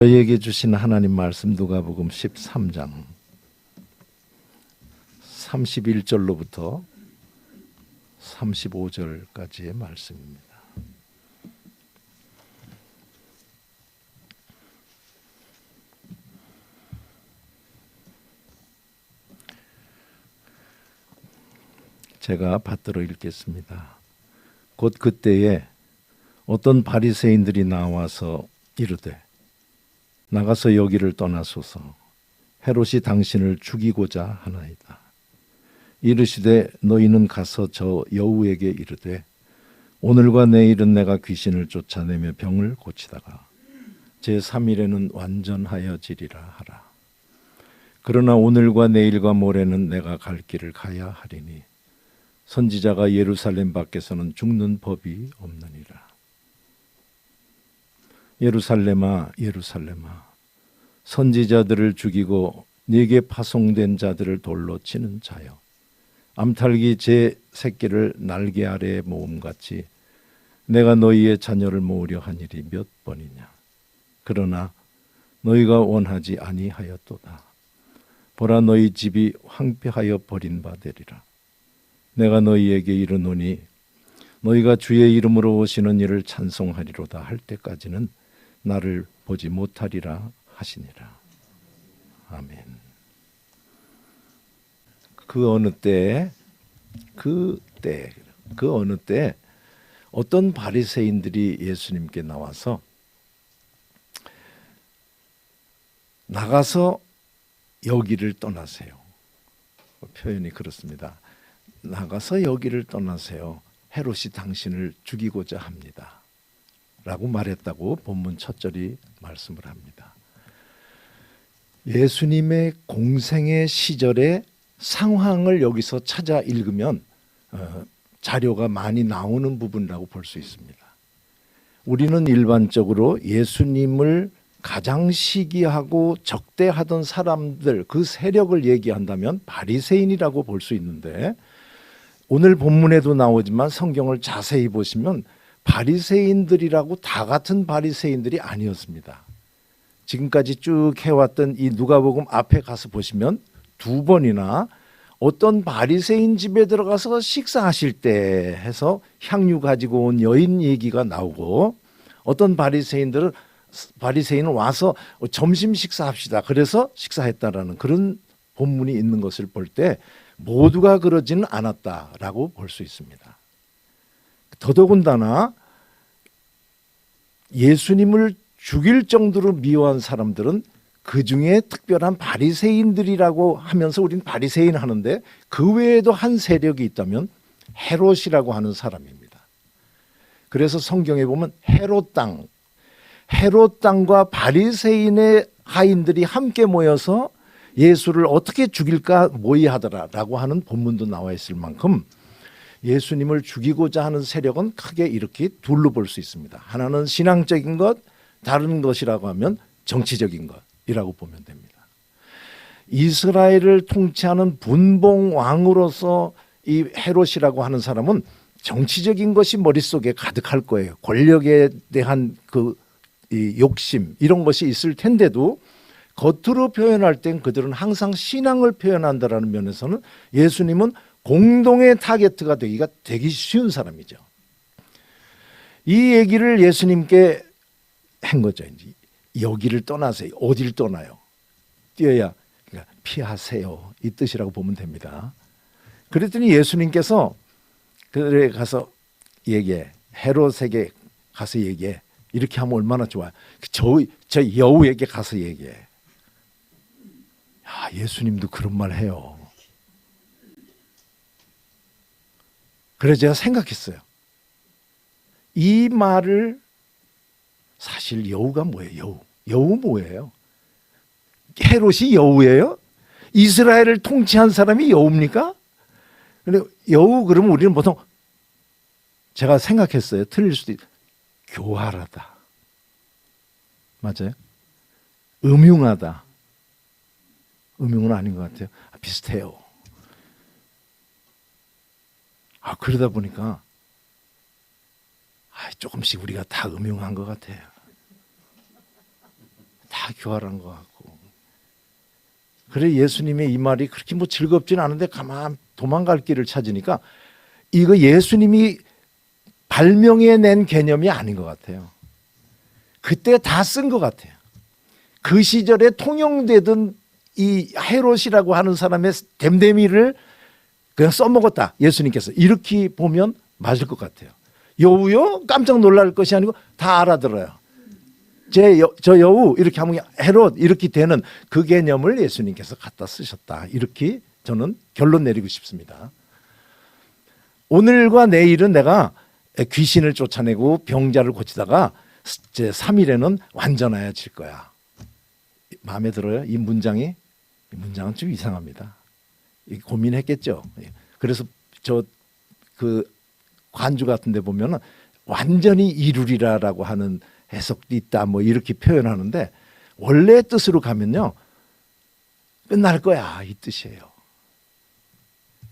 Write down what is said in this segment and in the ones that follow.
저희에게 주신 하나님 말씀 누가복음 13장 31절로부터 35절까지의 말씀입니다. 제가 받들어 읽겠습니다. 곧 그때에 어떤 바리새인들이 나와서 이르되 나가서 여기를 떠나소서 헤롯이 당신을 죽이고자 하나이다. 이르시되 너희는 가서 저 여우에게 이르되 오늘과 내일은 내가 귀신을 쫓아내며 병을 고치다가 제3일에는 완전하여지리라 하라. 그러나 오늘과 내일과 모레는 내가 갈 길을 가야 하리니 선지자가 예루살렘 밖에서는 죽는 법이 없느니라. 예루살렘아 예루살렘아 선지자들을 죽이고 네게 파송된 자들을 돌로 치는 자여 암탉이 제 새끼를 날개 아래에 모음같이 내가 너희의 자녀를 모으려 한 일이 몇 번이냐. 그러나 너희가 원하지 아니하였도다. 보라 너희 집이 황폐하여 버린 바 되리라. 내가 너희에게 이르노니 너희가 주의 이름으로 오시는 이를 찬송하리로다 할 때까지는 나를 보지 못하리라 하시니라. 아멘. 그 어느 때 어떤 바리새인들이 예수님께 나와서 나가서 여기를 떠나세요. 표현이 그렇습니다. 나가서 여기를 떠나세요. 헤롯이 당신을 죽이고자 합니다. 라고 말했다고 본문 첫 절이 말씀을 합니다. 예수님의 공생의 시절의 상황을 여기서 찾아 읽으면 자료가 많이 나오는 부분이라고 볼 수 있습니다. 우리는 일반적으로 예수님을 가장 시기하고 적대하던 사람들, 그 세력을 얘기한다면 바리새인이라고 볼 수 있는데 오늘 본문에도 나오지만 성경을 자세히 보시면 바리새인들이라고 다 같은 바리새인들이 아니었습니다. 지금까지 쭉 해왔던 이 누가복음 앞에 가서 보시면 두 번이나 어떤 바리새인 집에 들어가서 식사하실 때 해서 향유 가지고 온 여인 얘기가 나오고 어떤 바리새인은 와서 점심 식사합시다. 그래서 식사했다라는 그런 본문이 있는 것을 볼 때 모두가 그러지는 않았다라고 볼 수 있습니다. 더더군다나 예수님을 죽일 정도로 미워한 사람들은 그 중에 특별한 바리새인들이라고 하면서 우리는 바리새인 하는데 그 외에도 한 세력이 있다면 헤롯이라고 하는 사람입니다. 그래서 성경에 보면 헤롯 땅과 바리새인의 하인들이 함께 모여서 예수를 어떻게 죽일까 모의하더라라고 하는 본문도 나와 있을 만큼 예수님을 죽이고자 하는 세력은 크게 이렇게 둘로 볼 수 있습니다. 하나는 신앙적인 것, 다른 것이라고 하면 정치적인 것이라고 보면 됩니다. 이스라엘을 통치하는 분봉 왕으로서 이 헤롯이라고 하는 사람은 정치적인 것이 머릿속에 가득할 거예요. 권력에 대한 이 욕심 이런 것이 있을 텐데도 겉으로 표현할 땐 그들은 항상 신앙을 표현한다라는 면에서는 예수님은 공동의 타겟가 되기 쉬운 사람이죠. 이 얘기를 예수님께 한 거죠. 이제 여기를 떠나세요. 어디를 떠나요? 뛰어야 그러니까 피하세요. 이 뜻이라고 보면 됩니다. 그랬더니 예수님께서 그들에 가서 얘기해. 헤롯에게 가서 얘기해. 이렇게 하면 얼마나 좋아요. 저 여우에게 가서 얘기해. 야, 예수님도 그런 말 해요. 그래서 제가 생각했어요. 이 말을 사실 여우가 뭐예요? 여우 뭐예요? 헤롯이 여우예요? 이스라엘을 통치한 사람이 여우입니까? 근데 여우 그러면 우리는 보통 제가 생각했어요. 틀릴 수도 있어요. 교활하다. 맞아요? 음흉하다. 음흉은 아닌 것 같아요. 비슷해요. 그러다 보니까 조금씩 우리가 다 음흉한 것 같아요. 다 교활한 것 같고. 그래 예수님의 이 말이 그렇게 뭐 즐겁진 않은데 가만 도망갈 길을 찾으니까 이거 예수님이 발명해낸 개념이 아닌 것 같아요. 그때 다 쓴 것 같아요. 그 시절에 통용되던 이 헤롯이라고 하는 사람의 댐데미를 그냥 써먹었다. 예수님께서 이렇게 보면 맞을 것 같아요. 여우요? 깜짝 놀랄 것이 아니고 다 알아들어요. 저 여우 이렇게 하면 헤롯 이렇게 되는 그 개념을 예수님께서 갖다 쓰셨다. 이렇게 저는 결론 내리고 싶습니다. 오늘과 내일은 내가 귀신을 쫓아내고 병자를 고치다가 제 3일에는 완전하여질 거야. 마음에 들어요? 이 문장이? 이 문장은 좀 이상합니다. 고민했겠죠. 그래서 저 그 관주 같은 데 보면은 완전히 이루리라라고 하는 해석도 있다 뭐 이렇게 표현하는데 원래 뜻으로 가면요. 끝날 거야 이 뜻이에요.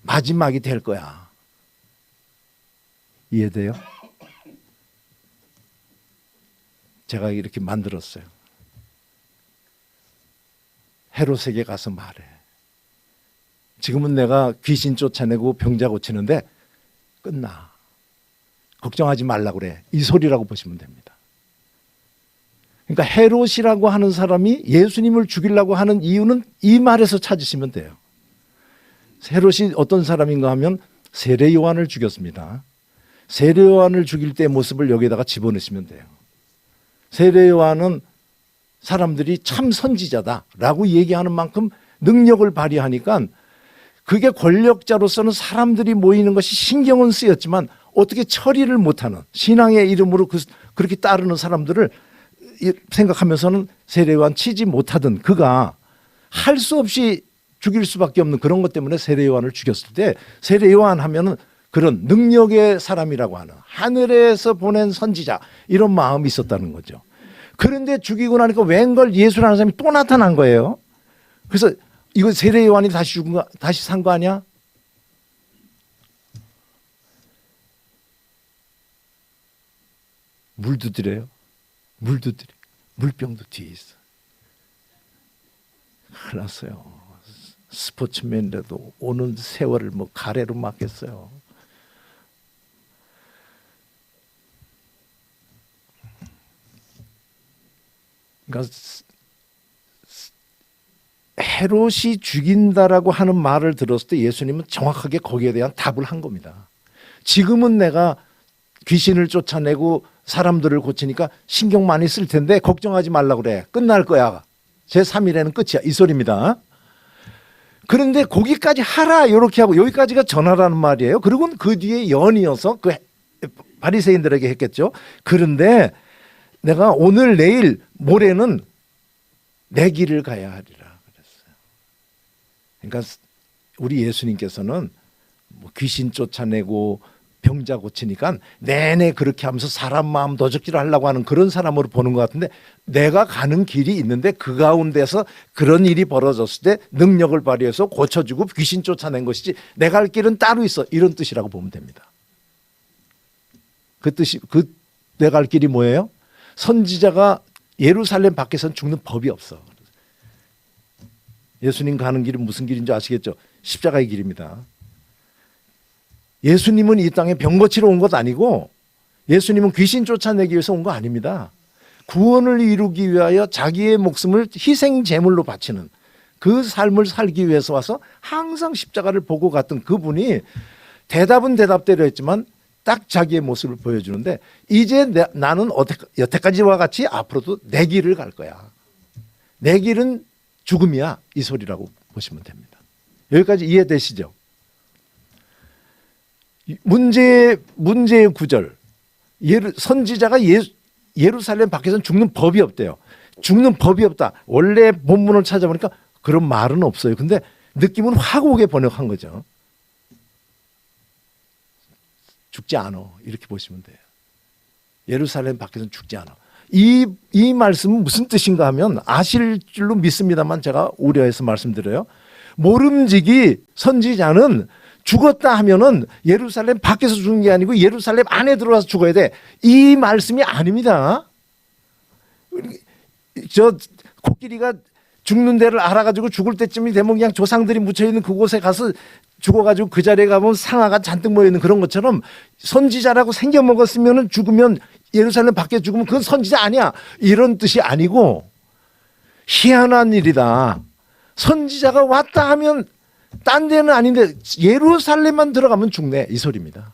마지막이 될 거야. 이해돼요? 제가 이렇게 만들었어요. 헤롯에게 가서 말해. 지금은 내가 귀신 쫓아내고 병자 고치는데 끝나. 걱정하지 말라고 그래. 이 소리라고 보시면 됩니다. 그러니까 헤롯이라고 하는 사람이 예수님을 죽이려고 하는 이유는 이 말에서 찾으시면 돼요. 헤롯이 어떤 사람인가 하면 세례 요한을 죽였습니다. 세례 요한을 죽일 때 모습을 여기다가 집어넣으시면 돼요. 세례 요한은 사람들이 참 선지자다라고 얘기하는 만큼 능력을 발휘하니까 그게 권력자로서는 사람들이 모이는 것이 신경은 쓰였지만 어떻게 처리를 못하는 신앙의 이름으로 그렇게 따르는 사람들을 생각하면서는 세례 요한 치지 못하던 그가 할 수 없이 죽일 수밖에 없는 그런 것 때문에 세례 요한을 죽였을 때 세례 요한 하면은 그런 능력의 사람이라고 하는 하늘에서 보낸 선지자 이런 마음이 있었다는 거죠. 그런데 죽이고 나니까 웬걸 예수라는 사람이 또 나타난 거예요. 그래서 이거 세례 요한이 다시 죽은 거 다시 산 거 아니야? 물도 드려요. 물도 드려. 물병도 뒤에 있어. 큰일 났어요. 스포츠맨이라도 오는 세월을 뭐 가래로 맞겠어요. 그러니까 헤롯이 죽인다라고 하는 말을 들었을 때 예수님은 정확하게 거기에 대한 답을 한 겁니다. 지금은 내가 귀신을 쫓아내고 사람들을 고치니까 신경 많이 쓸 텐데 걱정하지 말라고 그래. 끝날 거야. 제3일에는 끝이야. 이 소리입니다. 그런데 거기까지 하라 이렇게 하고 여기까지가 전하라는 말이에요. 그리고 그 뒤에 연이어서 그 바리새인들에게 했겠죠. 그런데 내가 오늘 내일 모레는 내 길을 가야 하리라 그랬어요. 그러니까 우리 예수님께서는 뭐 귀신 쫓아내고 병자 고치니까 내내 그렇게 하면서 사람 마음 도적질을 하려고 하는 그런 사람으로 보는 것 같은데 내가 가는 길이 있는데 그 가운데서 그런 일이 벌어졌을 때 능력을 발휘해서 고쳐주고 귀신 쫓아낸 것이지 내가 갈 길은 따로 있어 이런 뜻이라고 보면 됩니다. 그 뜻이 내가 갈 길이 뭐예요? 선지자가 예루살렘 밖에서는 죽는 법이 없어. 예수님 가는 길은 무슨 길인지 아시겠죠? 십자가의 길입니다. 예수님은 이 땅에 병 고치러 온 것 아니고 예수님은 귀신 쫓아내기 위해서 온 거 아닙니다. 구원을 이루기 위하여 자기의 목숨을 희생 제물로 바치는 그 삶을 살기 위해서 와서 항상 십자가를 보고 갔던 그분이 대답은 대답대로 했지만 딱 자기의 모습을 보여주는데 이제 나는 여태까지와 같이 앞으로도 내 길을 갈 거야. 내 길은 죽음이야. 이 소리라고 보시면 됩니다. 여기까지 이해되시죠? 문제의 구절. 선지자가 예루살렘 밖에서는 죽는 법이 없대요. 죽는 법이 없다. 원래 본문을 찾아보니까 그런 말은 없어요. 근데 느낌은 확 오게 번역한 거죠. 죽지 않아. 이렇게 보시면 돼요. 예루살렘 밖에서는 죽지 않아. 이 말씀은 무슨 뜻인가 하면 아실 줄로 믿습니다만 제가 우려해서 말씀드려요. 모름지기 선지자는 죽었다 하면은 예루살렘 밖에서 죽는 게 아니고 예루살렘 안에 들어와서 죽어야 돼. 이 말씀이 아닙니다. 코끼리가 죽는 데를 알아가지고 죽을 때쯤이 되면 그냥 조상들이 묻혀있는 그곳에 가서 죽어가지고 그 자리에 가면 상아가 잔뜩 모여있는 그런 것처럼 선지자라고 생겨먹었으면 죽으면 예루살렘 밖에 죽으면 그건 선지자 아니야 이런 뜻이 아니고 희한한 일이다. 선지자가 왔다 하면 딴 데는 아닌데 예루살렘만 들어가면 죽네 이 소리입니다.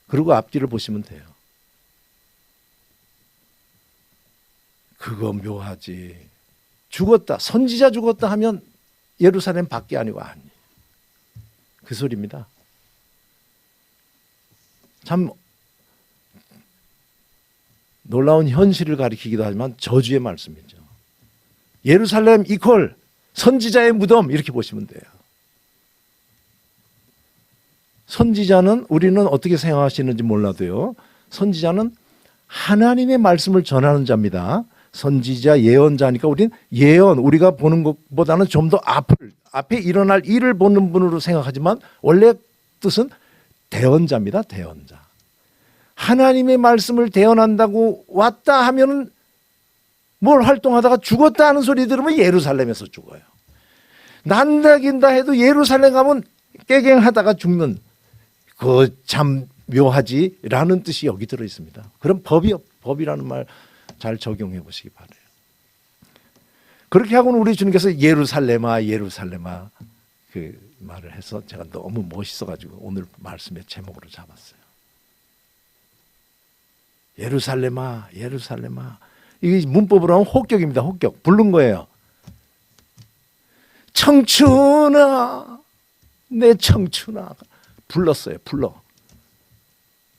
그리고 앞뒤를 보시면 돼요. 그거 묘하지. 죽었다. 선지자 죽었다 하면 예루살렘 밖이 아니고 아니. 그 소리입니다. 참 놀라운 현실을 가리키기도 하지만 저주의 말씀이죠. 예루살렘 이퀄 선지자의 무덤 이렇게 보시면 돼요. 선지자는 우리는 어떻게 생각하시는지 몰라도요. 선지자는 하나님의 말씀을 전하는 자입니다. 선지자 예언자니까 우리는 예언 우리가 보는 것보다는 좀 더 앞에 일어날 일을 보는 분으로 생각하지만 원래 뜻은 대언자입니다. 대언자. 하나님의 말씀을 대언한다고 왔다 하면은 뭘 활동하다가 죽었다 하는 소리 들으면 예루살렘에서 죽어요. 난다 긴다 해도 예루살렘 가면 깨갱하다가 죽는 그 참 묘하지라는 뜻이 여기 들어 있습니다. 그럼 법이라는 말 잘 적용해 보시기 바라요. 그렇게 하고는 우리 주님께서 예루살렘아 예루살렘아 그 말을 해서 제가 너무 멋있어가지고 오늘 말씀의 제목으로 잡았어요. 예루살렘아 예루살렘아 이게 문법으로 하면 호격입니다. 호격 부른 거예요. 청춘아 내 청춘아 불렀어요. 불러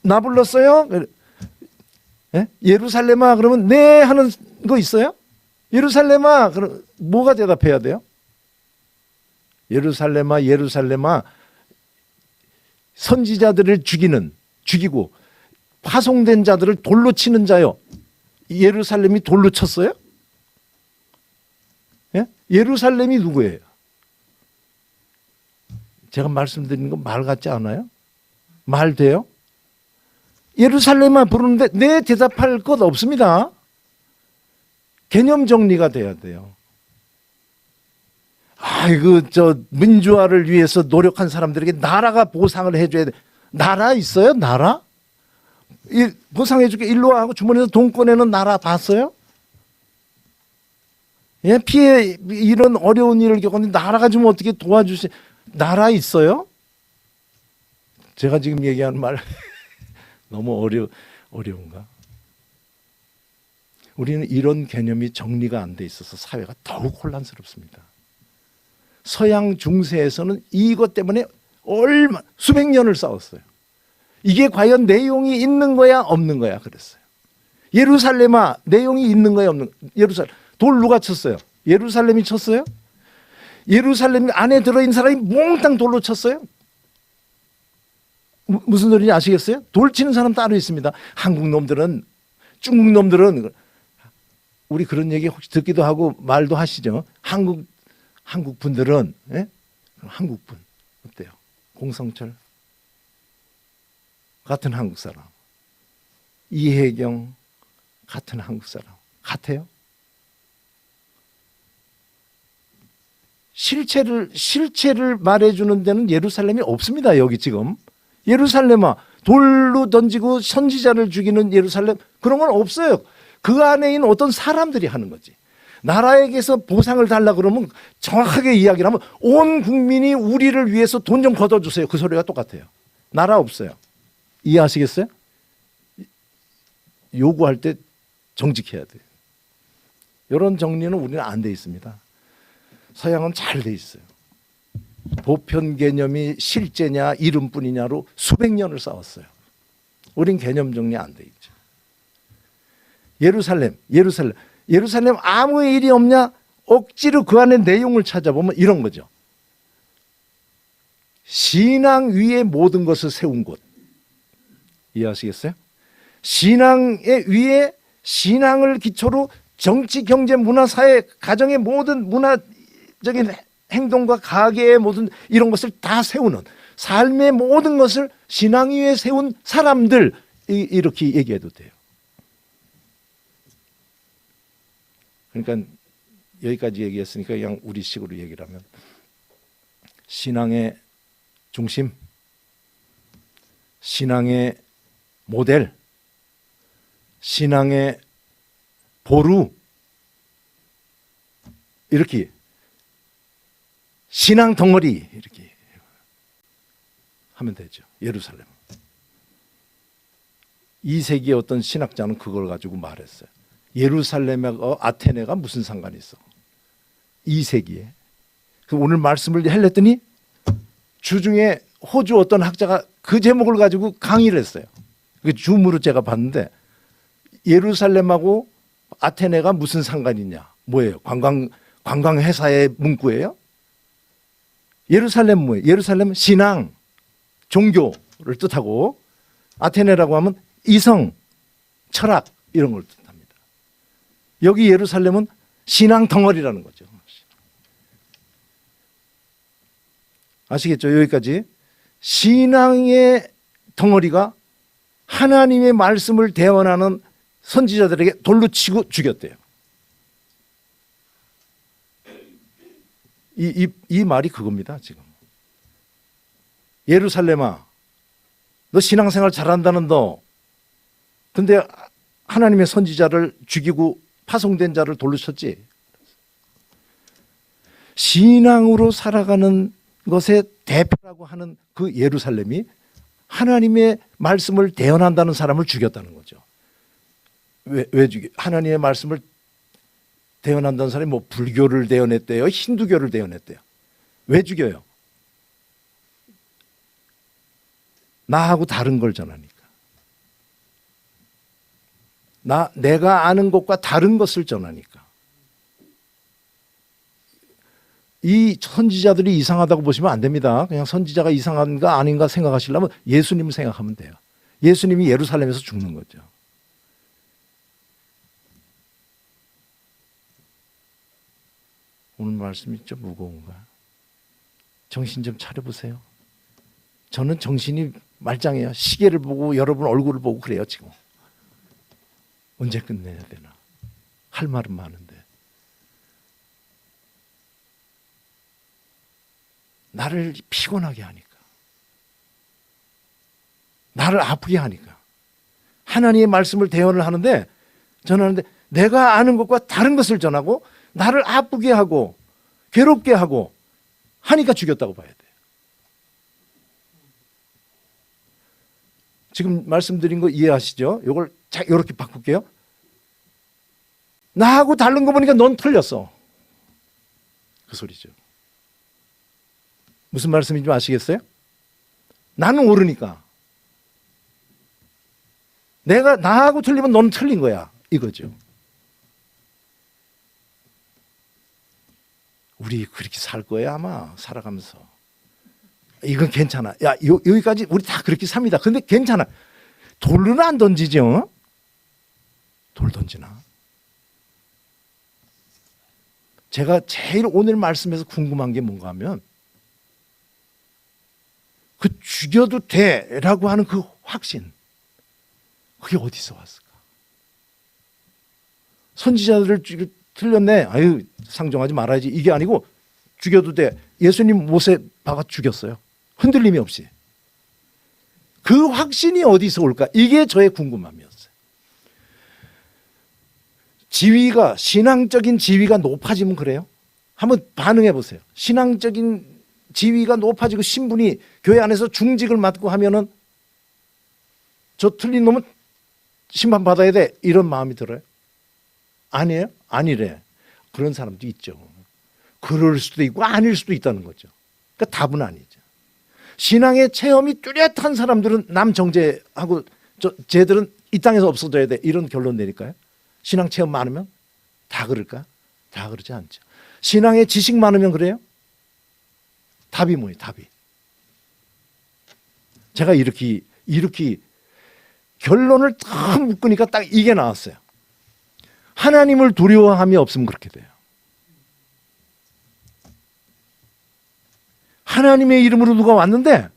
나 불렀어요? 예? 예루살렘아 그러면 네 하는 거 있어요? 예루살렘아 그럼 뭐가 대답해야 돼요? 예루살렘아 예루살렘아 선지자들을 죽이고 파송된 자들을 돌로 치는 자요. 예루살렘이 돌로 쳤어요? 예? 예루살렘이 누구예요? 제가 말씀드리는 거 말 같지 않아요? 말 돼요? 예루살렘만 부르는데 네 대답할 것 없습니다. 개념 정리가 돼야 돼요. 아이고 저 민주화를 위해서 노력한 사람들에게 나라가 보상을 해줘야 돼. 나라 있어요? 나라? 보상해줄게 일로 와 하고 주머니에서 돈 꺼내는 나라 봤어요? 예, 피해 이런 어려운 일을 겪었는데 나라가 좀 어떻게 도와주시? 나라 있어요? 제가 지금 얘기하는 말 너무 어려운가? 우리는 이런 개념이 정리가 안 돼 있어서 사회가 더욱 혼란스럽습니다. 서양 중세에서는 이것 때문에 수백 년을 싸웠어요. 이게 과연 내용이 있는 거야 없는 거야 그랬어요. 예루살렘아 내용이 있는 거야 없는 거야? 예루살렘 돌 누가 쳤어요? 예루살렘이 쳤어요? 예루살렘 안에 들어있는 사람이 몽땅 돌로 쳤어요? 무슨 소리인지 아시겠어요? 돌 치는 사람 따로 있습니다. 한국 놈들은 중국 놈들은 우리 그런 얘기 혹시 듣기도 하고 말도 하시죠. 한국 분들은 예? 한국 분 어때요? 공성철 같은 한국 사람, 이혜경 같은 한국 사람 같아요? 실체를 말해주는 데는 예루살렘이 없습니다. 여기 지금 예루살렘아 돌로 던지고 선지자를 죽이는 예루살렘 그런 건 없어요. 그 안에 있는 어떤 사람들이 하는 거지. 나라에게서 보상을 달라 그러면 정확하게 이야기를 하면 온 국민이 우리를 위해서 돈 좀 걷어주세요. 그 소리가 똑같아요. 나라 없어요. 이해하시겠어요? 요구할 때 정직해야 돼요. 이런 정리는 우리는 안 돼 있습니다. 서양은 잘 돼 있어요. 보편 개념이 실제냐 이름뿐이냐로 수백 년을 싸웠어요. 우린 개념 정리 안 돼 있죠. 예루살렘 아무 일이 없냐? 억지로 그 안에 내용을 찾아보면 이런 거죠. 신앙 위에 모든 것을 세운 곳. 이해하시겠어요? 신앙의 위에 신앙을 기초로 정치, 경제, 문화, 사회, 가정의 모든 문화적인 행동과 가계의 모든 이런 것을 다 세우는 삶의 모든 것을 신앙 위에 세운 사람들 이렇게 얘기해도 돼요. 그러니까 여기까지 얘기했으니까 그냥 우리식으로 얘기를 하면 신앙의 중심, 신앙의 모델, 신앙의 보루, 이렇게 신앙 덩어리 이렇게 하면 되죠. 예루살렘. 2세기의 어떤 신학자는 그걸 가지고 말했어요. 예루살렘하고 아테네가 무슨 상관이 있어? 2세기에. 오늘 말씀을 했더니 주중에 호주 어떤 학자가 그 제목을 가지고 강의를 했어요. 그 줌으로 제가 봤는데 예루살렘하고 아테네가 무슨 상관이 있냐? 뭐예요? 관광 회사의 문구예요? 예루살렘 뭐예요? 예루살렘은 신앙, 종교를 뜻하고 아테네라고 하면 이성, 철학 이런 걸 뜻합니다. 여기 예루살렘은 신앙 덩어리라는 거죠. 아시겠죠? 여기까지. 신앙의 덩어리가 하나님의 말씀을 대언하는 선지자들에게 돌로 치고 죽였대요. 이 말이 그겁니다. 지금 예루살렘아, 너 신앙생활 잘한다는 너, 근데 하나님의 선지자를 죽이고 파송된 자를 돌로 쳤지. 신앙으로 살아가는 것의 대표라고 하는 그 예루살렘이 하나님의 말씀을 대언한다는 사람을 죽였다는 거죠. 왜 죽여? 하나님의 말씀을 대언한다는 사람이 뭐 불교를 대언했대요, 힌두교를 대언했대요. 왜 죽여요? 나하고 다른 걸 전하니까. 내가 아는 것과 다른 것을 전하니까. 이 선지자들이 이상하다고 보시면 안 됩니다. 그냥 선지자가 이상한가 아닌가 생각하시려면 예수님을 생각하면 돼요. 예수님이 예루살렘에서 죽는 거죠. 오늘 말씀이 좀 무거운가? 정신 좀 차려보세요. 저는 정신이 말짱해요. 시계를 보고 여러분 얼굴을 보고 그래요 지금. 언제 끝내야 되나? 할 말은 많은데. 나를 피곤하게 하니까, 나를 아프게 하니까 하나님의 말씀을 대언을 하는데, 전하는데 내가 아는 것과 다른 것을 전하고 나를 아프게 하고 괴롭게 하고 하니까 죽였다고 봐야 돼요. 지금 말씀드린 거 이해하시죠? 이걸 이렇게 바꿀게요. 나하고 다른 거 보니까 넌 틀렸어. 그 소리죠. 무슨 말씀인지 아시겠어요? 나는 옳으니까. 내가 나하고 틀리면 넌 틀린 거야. 이거죠. 우리 그렇게 살 거예요 아마 살아가면서. 이건 괜찮아. 야 여기까지 우리 다 그렇게 삽니다. 근데 괜찮아. 돌로는 안 던지죠? 돌 던지나? 제가 제일 오늘 말씀에서 궁금한 게 뭔가 하면 그 죽여도 돼라고 하는 그 확신, 그게 어디서 왔을까? 선지자들을 틀렸네. 아유 상종하지 말아야지. 이게 아니고 죽여도 돼. 예수님 못에 박아 죽였어요. 흔들림이 없이. 그 확신이 어디서 올까? 이게 저의 궁금함이었어요. 지위가, 신앙적인 지위가 높아지면 그래요? 한번 반응해 보세요. 신앙적인 지위가 높아지고 신분이 교회 안에서 중직을 맡고 하면은 저 틀린 놈은 심판받아야 돼. 이런 마음이 들어요? 아니에요? 아니래. 그런 사람도 있죠. 그럴 수도 있고 아닐 수도 있다는 거죠. 그러니까 답은 아니죠. 신앙의 체험이 뚜렷한 사람들은 남정제하고 쟤들은 이 땅에서 없어져야 돼. 이런 결론 내릴까요? 신앙 체험 많으면? 다 그럴까? 다 그러지 않죠. 신앙의 지식 많으면 그래요? 답이 뭐예요? 답이. 제가 이렇게 결론을 딱 묶으니까 딱 이게 나왔어요. 하나님을 두려워함이 없으면 그렇게 돼요. 하나님의 이름으로 누가 왔는데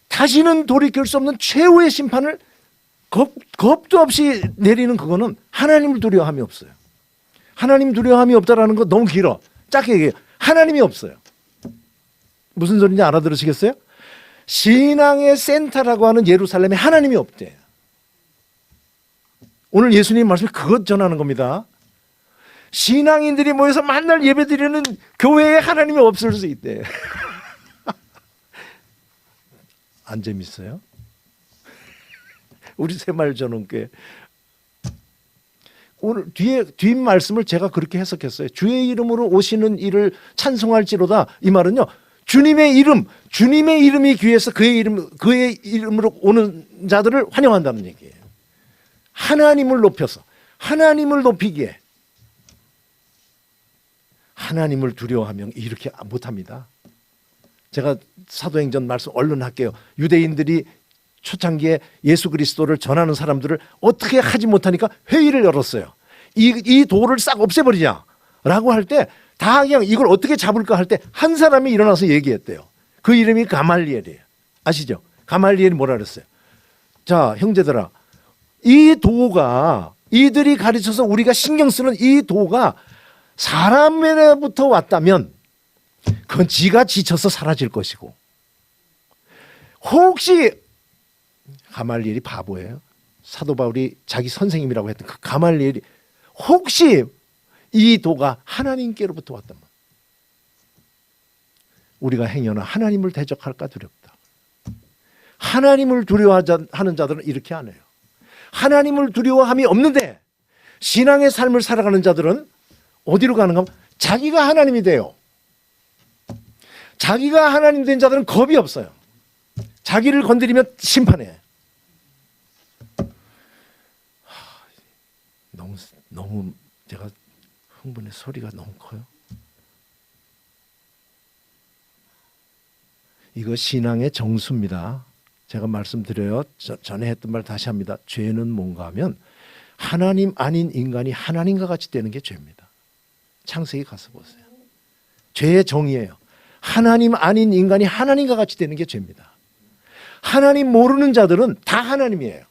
다시는 돌이킬 수 없는 최후의 심판을 겁도 없이 내리는 그거는 하나님을 두려워함이 없어요. 하나님 두려움이 없다라는 거 너무 길어. 짧게 얘기해요. 하나님이 없어요. 무슨 소리인지 알아들으시겠어요? 신앙의 센터라고 하는 예루살렘에 하나님이 없대. 오늘 예수님 말씀이 그것 전하는 겁니다. 신앙인들이 모여서 만날 예배드리는 교회에 하나님이 없을 수 있대. 안 재밌어요? 우리 새말전원교회 오늘 뒷 말씀을 제가 그렇게 해석했어요. 주의 이름으로 오시는 이를 찬송할지로다. 이 말은요, 주님의 이름이 귀해서 그의 이름으로 오는 자들을 환영한다는 얘기예요. 하나님을 높여서, 하나님을 높이기에, 하나님을 두려워하면 이렇게 못합니다. 제가 사도행전 말씀 얼른 할게요. 유대인들이 초창기에 예수 그리스도를 전하는 사람들을 어떻게 하지 못하니까 회의를 열었어요. 이 도를 싹 없애버리자 라고 할 때 다 그냥 이걸 어떻게 잡을까 할 때 한 사람이 일어나서 얘기했대요. 그 이름이 가말리엘이에요. 아시죠? 가말리엘이 뭐라 그랬어요? 자, 형제들아, 이 도가, 이들이 가르쳐서 우리가 신경 쓰는 이 도가 사람에게부터 왔다면 그건 지가 지쳐서 사라질 것이고, 혹시 가말리엘이 바보예요. 사도 바울이 자기 선생님이라고 했던 그 가말리엘이 혹시 이 도가 하나님께로부터 왔다면 우리가 행여나 하나님을 대적할까 두렵다. 하나님을 두려워하는 자들은 이렇게 안 해요. 하나님을 두려워함이 없는데 신앙의 삶을 살아가는 자들은 어디로 가는가 하면 자기가 하나님이 돼요. 자기가 하나님 된 자들은 겁이 없어요. 자기를 건드리면 심판해. 너무 제가 흥분해. 소리가 너무 커요. 이거 신앙의 정수입니다. 제가 말씀드려요. 전에 했던 말 다시 합니다. 죄는 뭔가 하면 하나님 아닌 인간이 하나님과 같이 되는 게 죄입니다. 창세기 가서 보세요. 죄의 정의예요. 하나님 아닌 인간이 하나님과 같이 되는 게 죄입니다. 하나님 모르는 자들은 다 하나님이에요.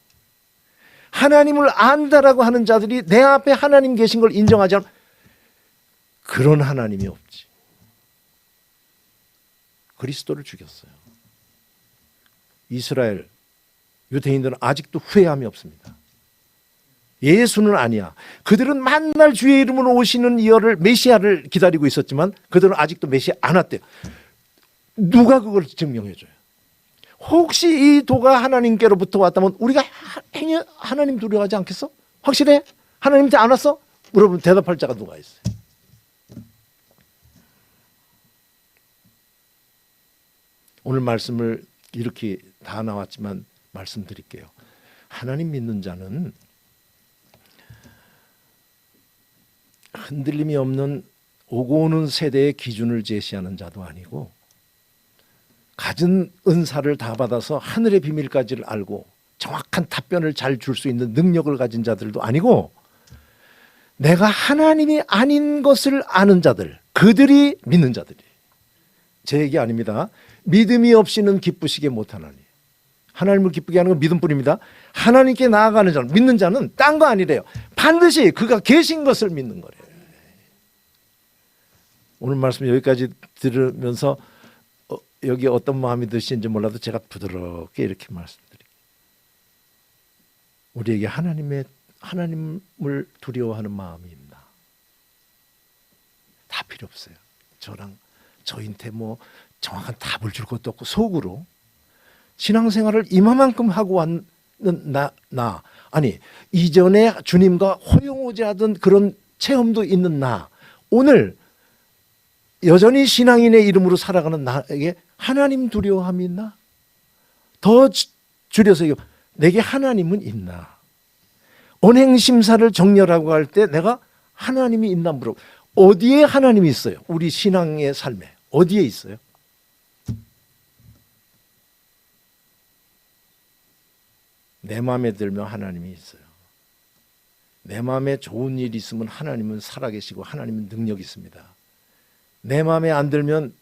하나님을 안다라고 하는 자들이 내 앞에 하나님 계신 걸 인정하지 않으면 그런 하나님이 없지. 그리스도를 죽였어요. 이스라엘 유대인들은 아직도 후회함이 없습니다. 예수는 아니야. 그들은 만날 주의 이름으로 오시는 이어를 메시아를 기다리고 있었지만 그들은 아직도 메시아 안 왔대요. 누가 그걸 증명해줘요? 혹시 이 도가 하나님께로부터 왔다면 우리가 하나님 두려워하지 않겠어? 확실해? 하나님한테 안 왔어? 물어보면 대답할 자가 누가 있어요? 오늘 말씀을 이렇게 다 나왔지만 말씀드릴게요. 하나님 믿는 자는 흔들림이 없는 오고 오는 세대의 기준을 제시하는 자도 아니고 가진 은사를 다 받아서 하늘의 비밀까지를 알고 정확한 답변을 잘 줄 수 있는 능력을 가진 자들도 아니고 내가 하나님이 아닌 것을 아는 자들, 그들이 믿는 자들이. 제 얘기 아닙니다. 믿음이 없이는 기쁘시게 못하나니. 하나님을 기쁘게 하는 건 믿음뿐입니다. 하나님께 나아가는 자는, 믿는 자는 딴 거 아니래요. 반드시 그가 계신 것을 믿는 거래요. 오늘 말씀 여기까지 들으면서 여기 어떤 마음이 드시는지 몰라도 제가 부드럽게 이렇게 말씀드릴게요. 우리에게 하나님을 두려워하는 마음이 있나? 다 필요 없어요. 저한테 뭐 정확한 답을 줄 것도 없고 속으로 신앙생활을 이만큼 하고 왔는 아니 이전에 주님과 호용오지 하던 그런 체험도 있는 나, 오늘 여전히 신앙인의 이름으로 살아가는 나에게 하나님 두려움이 있나? 더 줄여서 내게 하나님은 있나? 언행심사를 정렬하고 할 때 내가 하나님이 있나 물어. 어디에 하나님이 있어요? 우리 신앙의 삶에 어디에 있어요? 내 마음에 들면 하나님이 있어요. 내 마음에 좋은 일이 있으면 하나님은 살아계시고 하나님은 능력이 있습니다. 내 마음에 안 들면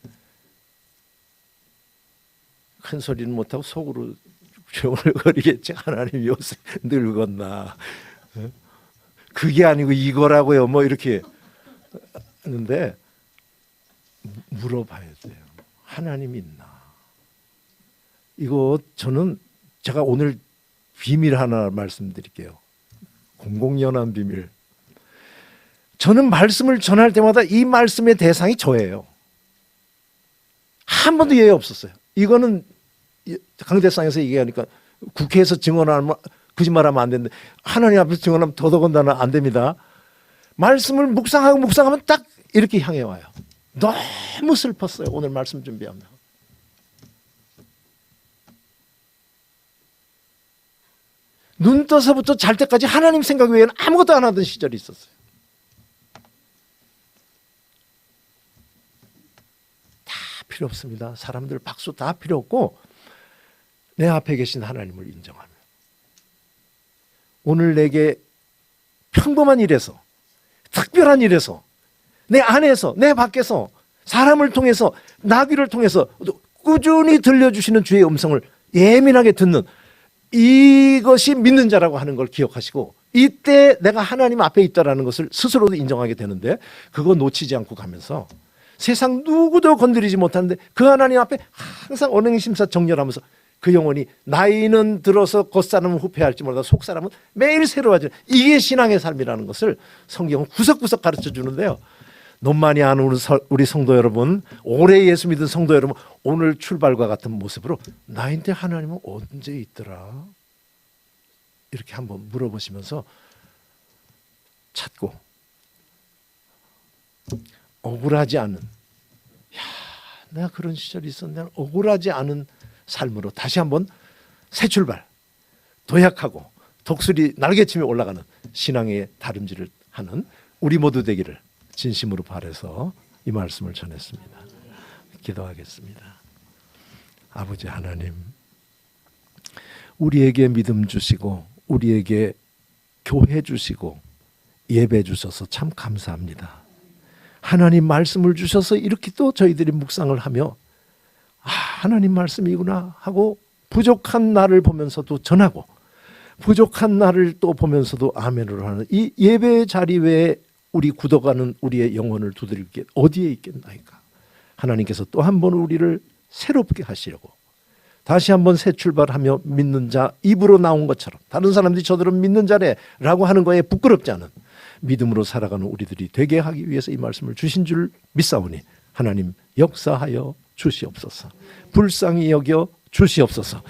큰 소리는 못하고 속으로 조용거리겠지. 하나님 요새 늙었나. 그게 아니고 이거라고요. 뭐 이렇게 하는데 물어봐야 돼요. 하나님 있나? 이거 저는 제가 오늘 비밀 하나 말씀드릴게요. 공공연한 비밀. 저는 말씀을 전할 때마다 이 말씀의 대상이 저예요. 한 번도 예외 없었어요. 이거는 강대상에서 얘기하니까 국회에서 증언하면 거짓말하면 안 되는데 하나님 앞에서 증언하면 더더군다나 안 됩니다. 말씀을 묵상하면 딱 이렇게 향해 와요. 너무 슬펐어요. 오늘 말씀 준비하면. 눈 떠서부터 잘 때까지 하나님 생각 외에는 아무것도 안 하던 시절이 있었어요. 다 필요 없습니다. 사람들 박수 다 필요 없고 내 앞에 계신 하나님을 인정하며 오늘 내게 평범한 일에서 특별한 일에서 내 안에서 내 밖에서 사람을 통해서 나귀를 통해서 꾸준히 들려주시는 주의 음성을 예민하게 듣는 이것이 믿는 자라고 하는 걸 기억하시고 이때 내가 하나님 앞에 있다라는 것을 스스로도 인정하게 되는데 그거 놓치지 않고 가면서 세상 누구도 건드리지 못하는데 그 하나님 앞에 항상 언행심사 정렬하면서 그 영혼이 나이는 들어서 겉사람은 후패할지 몰라도 속사람은 매일 새로워지는 이게 신앙의 삶이라는 것을 성경은 구석구석 가르쳐 주는데요. 너무 많이 아는 우리 성도 여러분, 오래 예수 믿은 성도 여러분, 오늘 출발과 같은 모습으로 나인데 하나님은 언제 있더라? 이렇게 한번 물어보시면서 찾고 억울하지 않은 내가 그런 시절이 있었는데 억울하지 않은 삶으로 다시 한번 새 출발 도약하고 독수리 날개치며 올라가는 신앙의 다름질을 하는 우리 모두 되기를 진심으로 바라서 이 말씀을 전했습니다. 기도하겠습니다. 아버지 하나님, 우리에게 믿음 주시고 우리에게 교회 주시고 예배 주셔서 참 감사합니다. 하나님 말씀을 주셔서 이렇게 또 저희들이 묵상을 하며 하나님 말씀이구나 하고 부족한 나를 보면서도 전하고 부족한 나를 또 보면서도 아멘으로 하는 이 예배 자리 외에 우리 굳어가는 우리의 영혼을 두드릴 게 어디에 있겠나이까. 하나님께서 또 한 번 우리를 새롭게 하시려고 다시 한번 새 출발하며 믿는 자 입으로 나온 것처럼 다른 사람들이 저들은 믿는 자래 라고 하는 거에 부끄럽지 않은 믿음으로 살아가는 우리들이 되게 하기 위해서 이 말씀을 주신 줄 믿사오니 하나님 역사하여 주시옵소서. 불쌍히 여겨 주시옵소서.